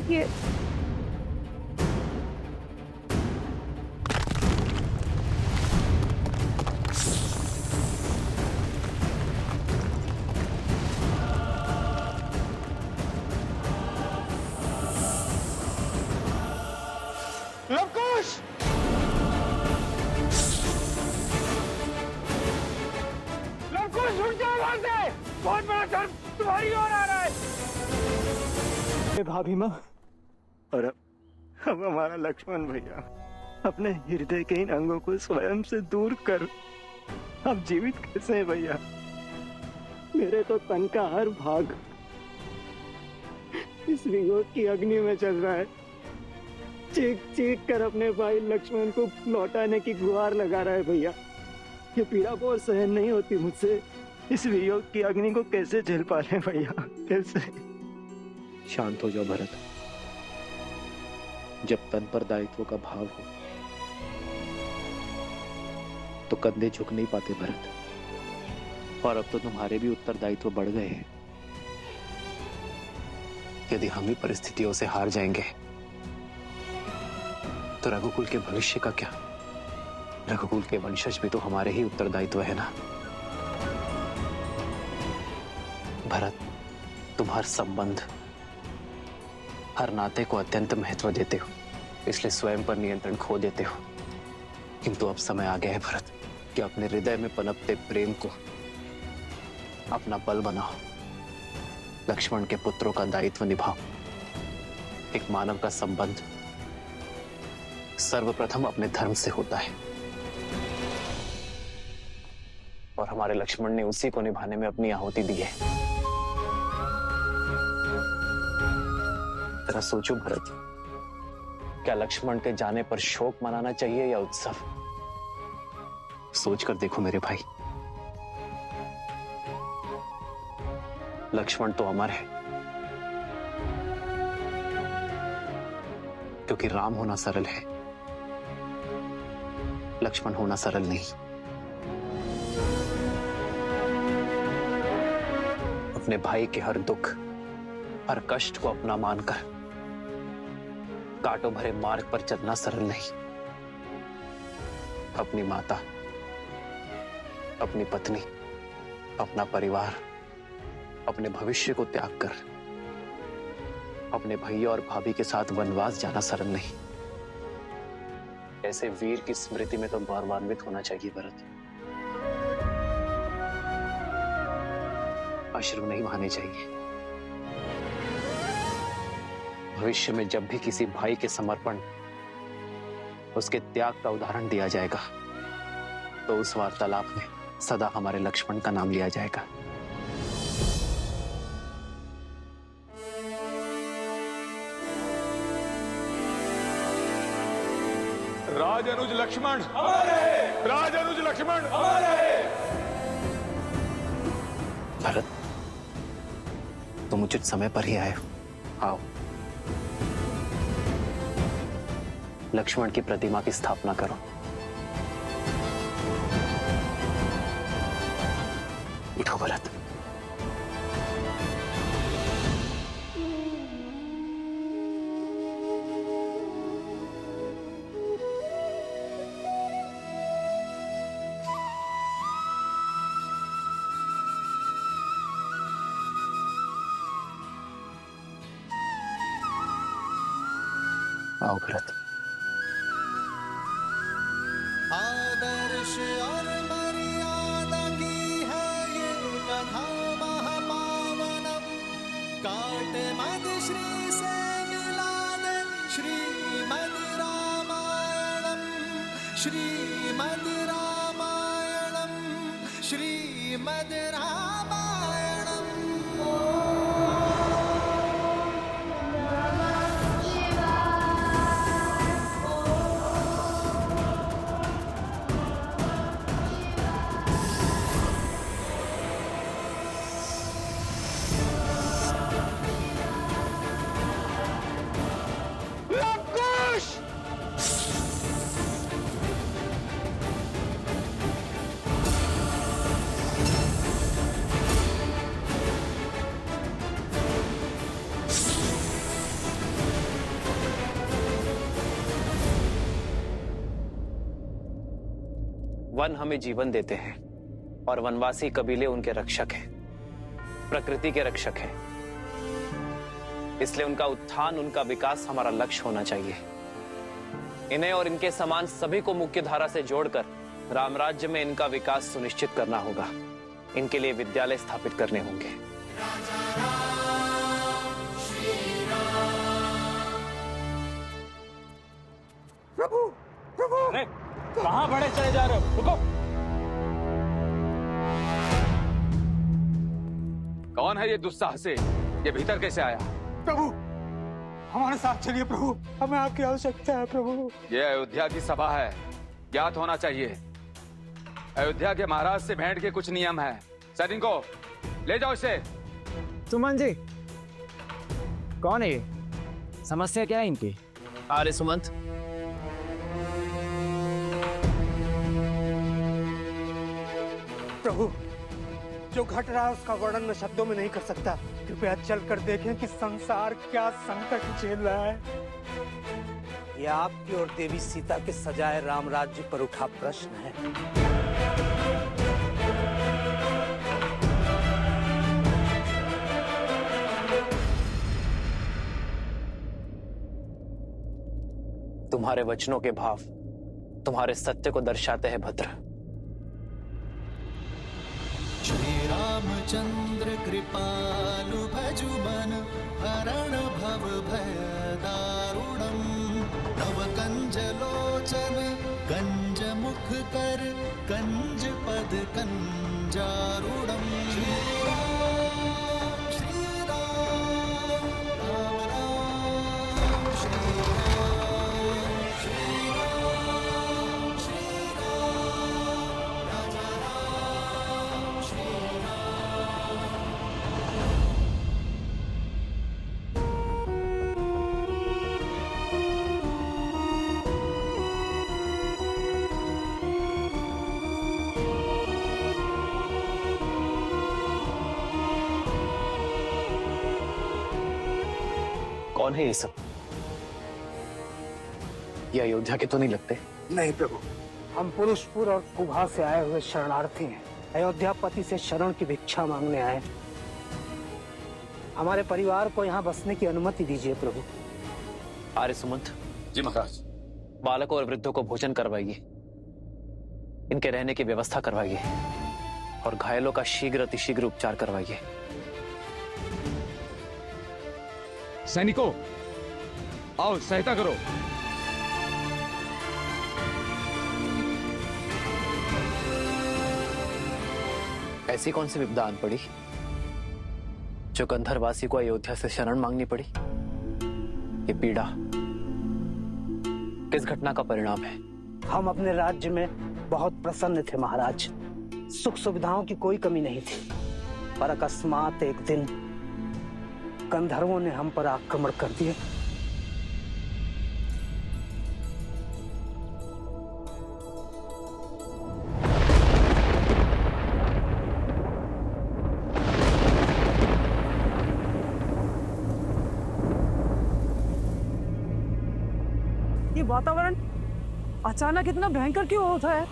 ये लवकुश! लवकुश उठ जाओ वहां से! बहुत बड़ा धर्म तुम्हारी ओर आ रहा है। भाभी माँ और अब हमारा लक्ष्मण भैया अपने हृदय के इन अंगों को स्वयं से दूर कर अब जीवित कैसे हैं भैया? मेरे तो तन का हर भाग इस वियोग की अग्नि में चल रहा है। चीख चीख कर अपने भाई लक्ष्मण को लौटाने की गुहार लगा रहा है भैया। ये पीड़ा बहुत सहन नहीं होती मुझसे। इस वियोग की अग्नि को कैसे झेल पा रहे भैया? कैसे? शांत हो जाओ भरत। जब तन पर दायित्व का भाव हो तो कंधे झुक नहीं पाते भरत। और अब तो तुम्हारे भी उत्तरदायित्व बढ़ गए हैं। यदि हम ही परिस्थितियों से हार जाएंगे तो रघुकुल के भविष्य का क्या? रघुकुल के वंशज भी तो हमारे ही उत्तरदायित्व है ना। भरत, तुम हर संबंध, हर नाते को अत्यंत महत्व देते हो, इसलिए स्वयं पर नियंत्रण खो देते हो। किंतु अब समय आ गया है भरत कि अपने हृदय में पनपते प्रेम को अपना बल बनाओ। लक्ष्मण के पुत्रों का दायित्व निभाओ। एक मानव का संबंध सर्वप्रथम अपने धर्म से होता है और हमारे लक्ष्मण ने उसी को निभाने में अपनी आहुति दी है। जरा सोचो भरत, क्या लक्ष्मण के जाने पर शोक मनाना चाहिए या उत्सव? सोच कर देखो मेरे भाई। लक्ष्मण तो अमर है क्योंकि राम होना सरल है, लक्ष्मण होना सरल नहीं। अपने भाई के हर दुख, हर कष्ट को अपना मानकर कांटों भरे मार्ग पर चलना सरल नहीं। अपनी माता, अपनी पत्नी, अपना परिवार, अपने भविष्य को त्याग कर अपने भैया और भाभी के साथ वनवास जाना सरल नहीं। ऐसे वीर की स्मृति में तो गौरवान्वित होना चाहिए भरत। अश्रु नहीं बहाने चाहिए। भविष्य में जब भी किसी भाई के समर्पण, उसके त्याग का उदाहरण दिया जाएगा तो उस वार्तालाप में सदा हमारे लक्ष्मण का नाम लिया जाएगा। राज अनुज लक्ष्मण, राज अनुज लक्ष्मण। भरत, तुम उचित समय पर ही आए हो। आओ, लक्ष्मण की प्रतिमा की स्थापना करो। उठो भरत। आओ भरत। आदर्श और मर्यादा की है ये कथा महापावनम। काट मद श्री से मिला दे श्रीमद् रामायणम, श्रीमद् रामायणम, श्रीमद् रामायणम। वन हमें जीवन देते हैं और वनवासी कबीले उनके रक्षक हैं, प्रकृति के रक्षक हैं। इसलिए उनका उत्थान, उनका विकास हमारा लक्ष्य होना चाहिए। इन्हें और इनके समान सभी को मुख्य धारा से जोड़कर रामराज्य में इनका विकास सुनिश्चित करना होगा। इनके लिए विद्यालय स्थापित करने होंगे। प्रभु, प्रभु, अरे कहां बड़े चले जा रहे हो? रुको। कौन है ये दुस्साहसी? ये भीतर कैसे आया? प्रभु, हमारे साथ चलिए प्रभु, हमें आपकी आवश्यकता है प्रभु। ये अयोध्या की सभा है, ज्ञात होना चाहिए। अयोध्या के महाराज से भेंट के कुछ नियम है। सैनिकों, ले जाओ इसे। सुमन जी, कौन है ये? समस्या क्या है इनकी? अरे सुमंत, प्रभु, जो घट रहा है उसका वर्णन मैं शब्दों में नहीं कर सकता। कृपया चलकर देखें कि संसार क्या संकट झेल रहा है। यह आपकी और देवी सीता के सजाए राम राज्य पर उठा प्रश्न है। तुम्हारे वचनों के भाव तुम्हारे सत्य को दर्शाते हैं भद्र। श्री रामचंद्र कृपालु भजु मन हरण भव भय दारुणम नव कंज लोचन कंज मुख कर कंज पद कंजारुणम। श्री राम राम राम श्री राम श्री राम श्री राम राजा राम श्री कौन है ये सब? ये अयोध्या के तो नहीं लगते। नहीं प्रभु, हम पुरुषपुर और कुभा से आए हुए शरणार्थी हैं। अयोध्यापति से शरण की भिक्षा मांगने आए। हमारे परिवार को यहाँ बसने की अनुमति दीजिए प्रभु। आर्य सुमंत, जी महाराज। बालकों और वृद्धों को भोजन करवाइए, इनके रहने की व्यवस्था करवाइए और घायलों का शीघ्र अतिशीघ्र उपचार करवाइए। सैनिकों, आओ सहायता करो। ऐसी कौन सी विपदा आन पड़ी जो गंधर्वासी को अयोध्या से शरण मांगनी पड़ी? ये पीड़ा किस घटना का परिणाम है? हम अपने राज्य में बहुत प्रसन्न थे महाराज। सुख सुविधाओं की कोई कमी नहीं थी, पर अकस्मात एक दिन गंधर्वों ने हम पर आक्रमण कर दिया। ये वातावरण अचानक इतना भयंकर क्यों होता है?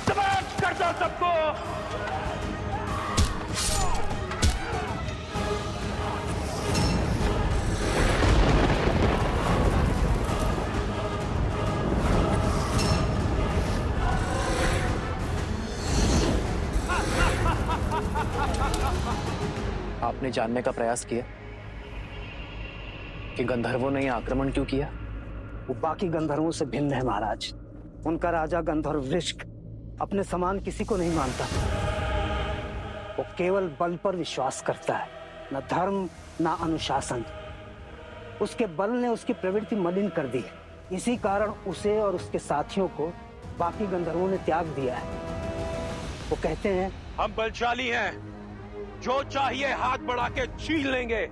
समाप्त कर दो सबको। आपने जानने का प्रयास किया कि गंधर्वों ने यह आक्रमण क्यों किया? वो बाकी गंधर्वों से भिन्न है महाराज। उनका राजा गंधर्व वृश्क अपने समान किसी को नहीं मानता। वो केवल बल पर विश्वास करता है, न धर्म न अनुशासन। उसके बल ने उसकी प्रवृत्ति मलिन कर दी है। इसी कारण उसे और उसके साथियों को बाकी गंधर्वों ने त्याग दिया है। वो कहते हैं, हम बलशाली हैं, जो चाहिए हाथ बढ़ा के छीन लेंगे।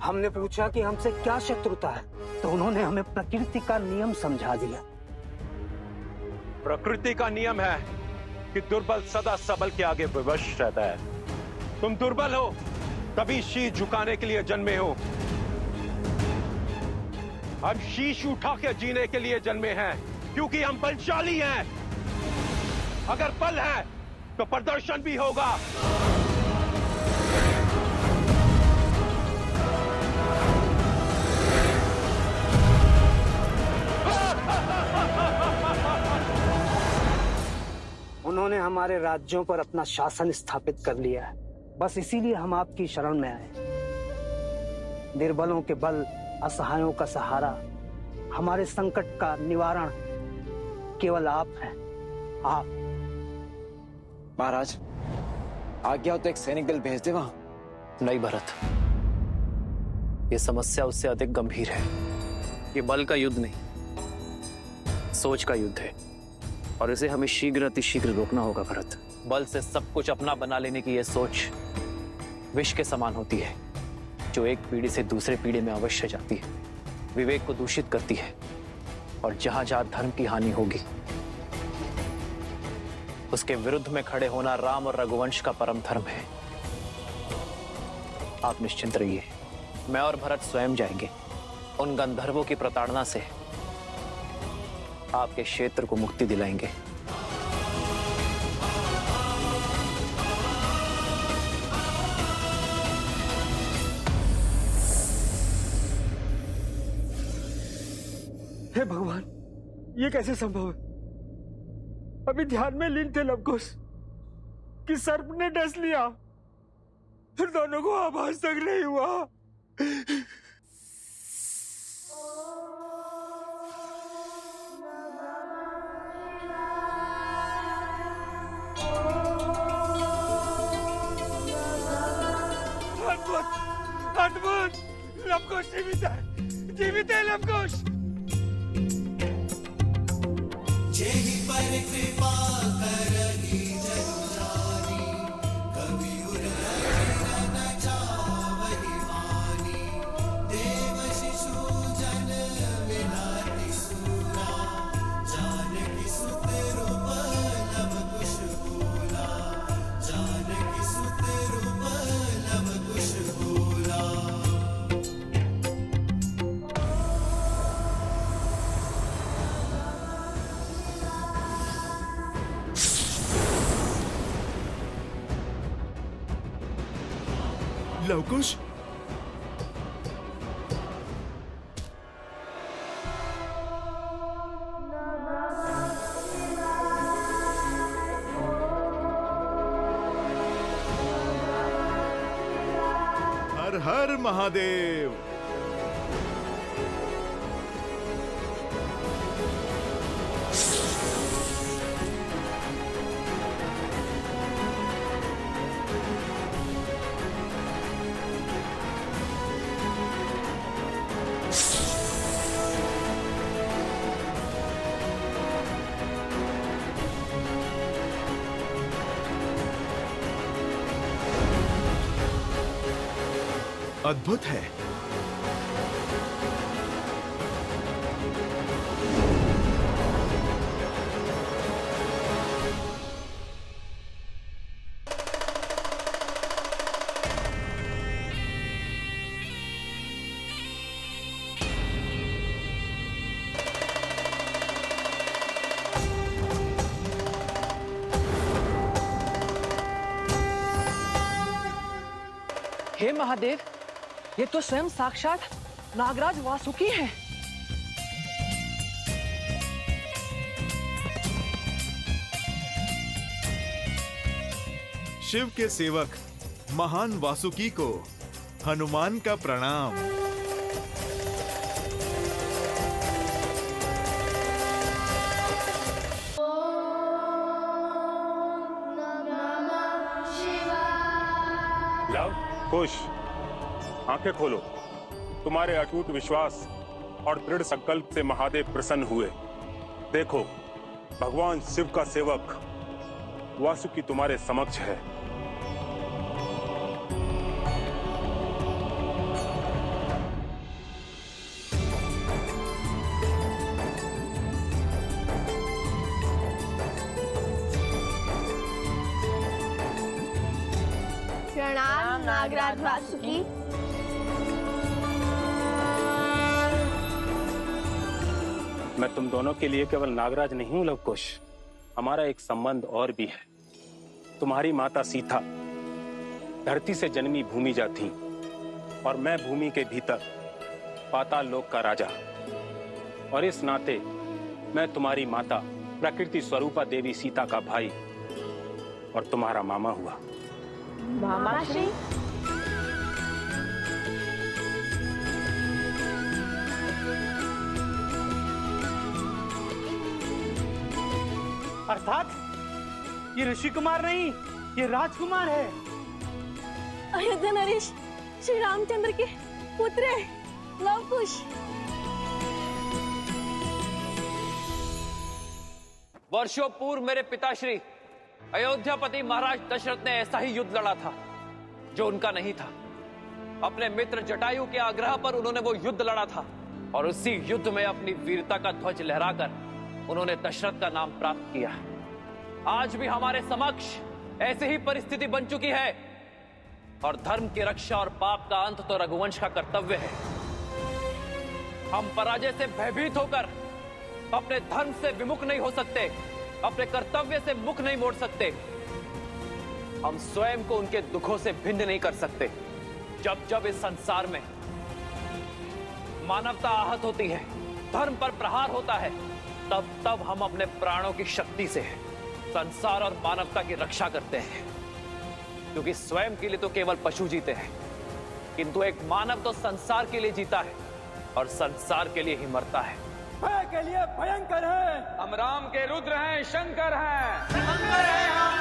हमने पूछा कि हमसे क्या शत्रुता है, तो उन्होंने हमें प्रकृति का नियम समझा दिया। प्रकृति का नियम है कि दुर्बल सदा सबल के आगे विवश रहता है। तुम दुर्बल हो तभी शीश झुकाने के लिए जन्मे हो। हम शीश उठा के जीने के लिए जन्मे हैं क्योंकि हम बलशाली हैं। अगर बल है तो प्रदर्शन भी होगा। उन्होंने हमारे राज्यों पर अपना शासन स्थापित कर लिया है, बस इसीलिए हम आपकी शरण में आए। निर्बलों के बल, असहायों का सहारा, हमारे संकट का निवारण केवल आप हैं। आप। महाराज, आज्ञा हो तो एक सैनिक दल भेज दे वहां। नहीं भरत, ये समस्या उससे अधिक गंभीर है। ये बल का युद्ध नहीं, सोच का युद्ध है, और इसे हमें शीघ्र अतिशीघ्र रोकना होगा भरत। बल से सब कुछ अपना बना लेने की यह सोच विष के समान होती है, जो एक पीढ़ी से दूसरे पीढ़ी में अवश्य जाती है, विवेक को दूषित करती है, और जहां जहां धर्म की हानि होगी उसके विरुद्ध में खड़े होना राम और रघुवंश का परम धर्म है। आप निश्चिंत रहिए, मैं और भरत स्वयं जाएंगे। उन गंधर्वों की प्रताड़ना से आपके क्षेत्र को मुक्ति दिलाएंगे। हे भगवान, ये कैसे संभव है? अभी ध्यान में लीन थे लवकुश कि सर्प ने डस लिया, फिर दोनों को आभास तक नहीं हुआ। अद्भुत, अद्भुत! लवकुश जीवित है, जीवित है लवकुश। जेहि पर कृपा करहि जनु जानी, कवि उर न जावहि मानी। देव शिशु जन विनाति सूरा, जानकी सुत रूप लव कुश बोला। जानकी सुत रूप लव कुश बोला। लवकुश, हर हर महादेव। अद्भुत है। हे महादेव, ये तो स्वयं साक्षात नागराज वासुकी हैं। शिव के सेवक महान वासुकी को हनुमान का प्रणाम। लव, कुश, आंखें खोलो। तुम्हारे अटूट विश्वास और दृढ़ संकल्प से महादेव प्रसन्न हुए। देखो, भगवान शिव का सेवक वासुकी तुम्हारे समक्ष है। प्रणाम नागराज वासुकी। मैं तुम दोनों के लिए केवल नागराज नहीं हूं लवकुश, हमारा एक संबंध और भी है। तुम्हारी माता सीता धरती से जन्मी भूमिजा थी और मैं भूमि के भीतर पाताल लोक का राजा, और इस नाते मैं तुम्हारी माता प्रकृति स्वरूपा देवी सीता का भाई और तुम्हारा मामा हुआ। मामा श्री अर्थात ये ऋषि कुमार नहीं, ये राजकुमार है। अयोध्या नरेश श्री रामचंद्र के पुत्र लवकुश। वर्षों पूर्व मेरे पिताश्री अयोध्यापति महाराज दशरथ ने ऐसा ही युद्ध लड़ा था जो उनका नहीं था। अपने मित्र जटायु के आग्रह पर उन्होंने वो युद्ध लड़ा था और उसी युद्ध में अपनी वीरता का ध्वज लहराकर उन्होंने दशरथ का नाम प्राप्त किया। आज भी हमारे समक्ष ऐसी ही परिस्थिति बन चुकी है और धर्म की रक्षा और पाप का अंत तो रघुवंश का कर्तव्य है। हम पराजय से भयभीत होकर अपने धर्म से विमुख नहीं हो सकते, अपने कर्तव्य से मुख नहीं मोड़ सकते। हम स्वयं को उनके दुखों से भिन्न नहीं कर सकते। जब जब इस संसार में मानवता आहत होती है, धर्म पर प्रहार होता है, तब तब हम अपने प्राणों की शक्ति से संसार और मानवता की रक्षा करते हैं। क्योंकि स्वयं के लिए तो केवल पशु जीते हैं, किंतु एक मानव तो संसार के लिए जीता है और संसार के लिए ही मरता है। भय के लिए भयंकर है। हम राम के रुद्र हैं, शंकर हैं। शंकर है हम,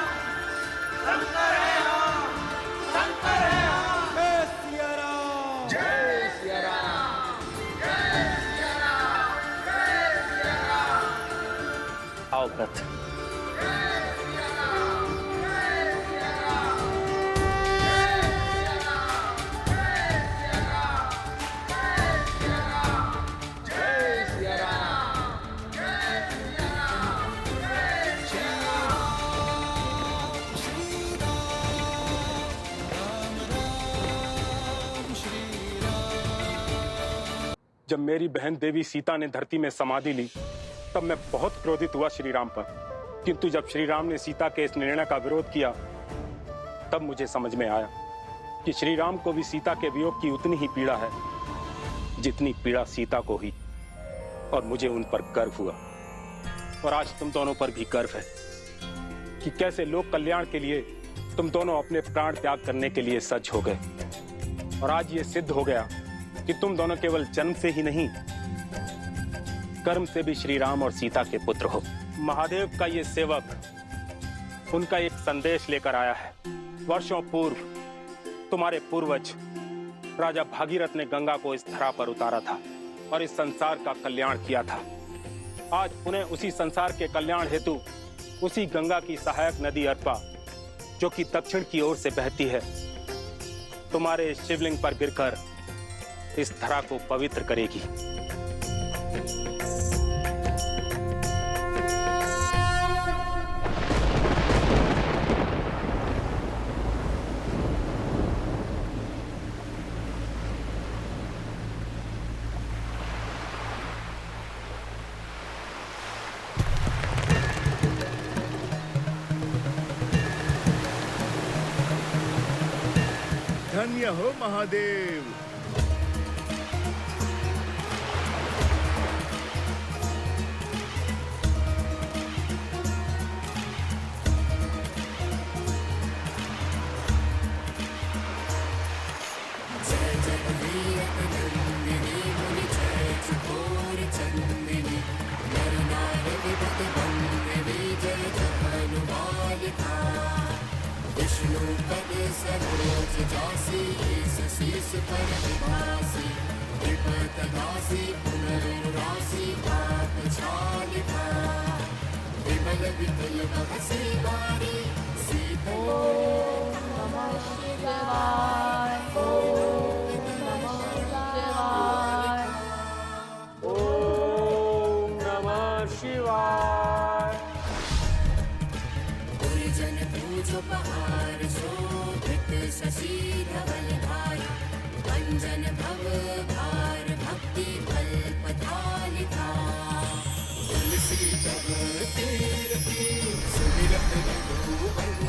शंकर है हम, शंकर है हम। जय सिया राम, जय सिया राम, जय सिया राम, जय सिया राम। आओ व्रत। जब मेरी बहन देवी सीता ने धरती में समाधि ली तब मैं बहुत क्रोधित हुआ श्री राम पर, किंतु जब श्री राम ने सीता के इस निर्णय का विरोध किया तब मुझे समझ में आया कि श्री राम को भी सीता के वियोग की उतनी ही पीड़ा है जितनी पीड़ा सीता को हुई, और मुझे उन पर गर्व हुआ। और आज तुम दोनों पर भी गर्व है कि कैसे लोक कल्याण के लिए तुम दोनों अपने प्राण त्याग करने के लिए सज्ज हो गए। और आज ये सिद्ध हो गया कि तुम दोनों केवल जन्म से ही नहीं, कर्म से भी श्री राम और सीता के पुत्र हो। महादेव का ये सेवक उनका एक संदेश लेकर आया है। वर्षों पूर्व तुम्हारे पूर्वज राजा भागीरथ ने गंगा को इस धरा पर उतारा था और इस संसार का कल्याण किया था। आज पुनः उसी संसार के कल्याण हेतु उसी गंगा की सहायक नदी अर्पा, जो कि दक्षिण की ओर से बहती है, तुम्हारे शिवलिंग पर गिरकर इस धरा को पवित्र करेगी। धन्य हो महादेव। पूजो पहाड़ शोभित शशि धवल धारी अंजन भव भार भक्ति कल्पतालिका तुलसी तब तीर की सुमिरत रघुवर